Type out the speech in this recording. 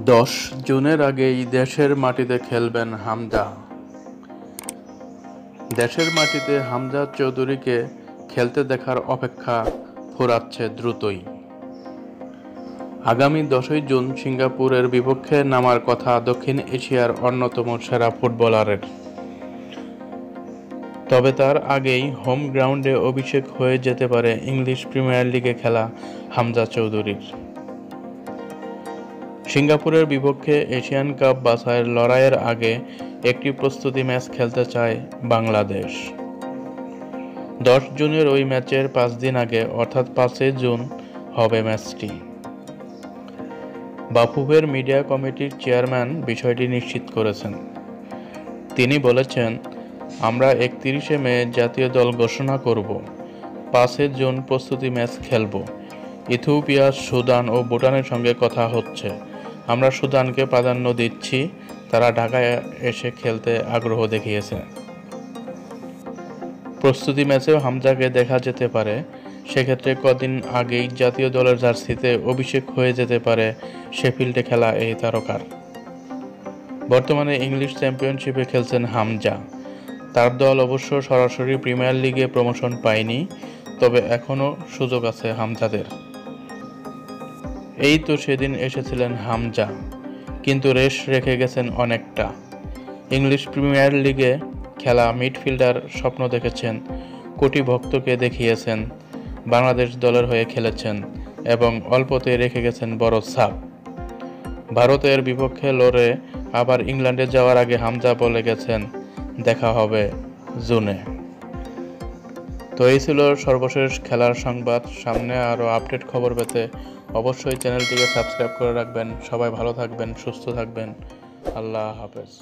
10 জুনের আগেই দেশের মাটিতে খেলবেন হামজা। দেশের মাটিতে হামজা চৌধুরীকে খেলতে দেখার অপেক্ষা ফুরাচ্ছে দ্রুতই। আগামী 10ই জুন সিঙ্গাপুরের বিপক্ষে নামার কথা দক্ষিণ এশিয়ার অন্যতম সেরা ফুটবলারের। তবে তার আগেই হোম গ্রাউন্ডে অভিষেক হয়ে যেতে পারে ইংলিশ প্রিমিয়ার লিগে খেলা হামজা চৌধুরীর। সিঙ্গাপুরের বিপক্ষে এশিয়ান কাপ বাছাইয়ের লড়াইয়ের আগে একটি প্রস্তুতি ম্যাচ খেলতে চায় বাংলাদেশ। 10 জুনের ওই ম্যাচের 5 দিন আগে অর্থাৎ 5 জুন হবে ম্যাচটি। বাফুফের মিডিয়া কমিটির চেয়ারম্যান বিষয়টি নিশ্চিত করেছেন। তিনি বলেছেন, আমরা 31 মে জাতীয় দল ঘোষণা করব, 5 জুন প্রস্তুতি ম্যাচ খেলব। ইথিওপিয়া, সুদান ও ভুটানের সঙ্গে কথা হচ্ছে। আমরা সুদানকে প্রাধান্য দিচ্ছি, তারা ঢাকায় এসে খেলতে আগ্রহ দেখিয়েছে। প্রস্তুতি ম্যাচেও হামজাকে দেখা যেতে পারে, সেক্ষেত্রে কদিন আগেই জাতীয় দলের জার্সিতে অভিষেক হয়ে যেতে পারে শেফিল্ডে খেলা এই তারকার। বর্তমানে ইংলিশ চ্যাম্পিয়নশিপে খেলছেন হামজা। তার দল অবশ্য সরাসরি প্রিমিয়ার লিগে প্রমোশন পায়নি, তবে এখনও সুযোগ আছে হামজাদের। এই তো সেদিন এসেছিলেন হামজা, কিন্তু রেশ রেখে গেছেন অনেকটা। ইংলিশ প্রিমিয়ার লিগে খেলা মিডফিল্ডার স্বপ্ন দেখেছেন, কোটি ভক্তকে দেখিয়েছেন, বাংলাদেশ দলের হয়ে খেলেছেন এবং অল্পতে রেখে গেছেন বড় ছাপ। ভারতের বিপক্ষে লড়ে আবার ইংল্যান্ডে যাওয়ার আগে হামজা বলে গেছেন, দেখা হবে জুনে। তো এই ছিল সর্বশেষ খেলার সংবাদ। সামনে আরও আপডেট খবর পেতে অবশ্যই চ্যানেলটিকে সাবস্ক্রাইব করে রাখবেন। সবাই ভালো থাকবেন, সুস্থ থাকবেন। আল্লাহ হাফেজ।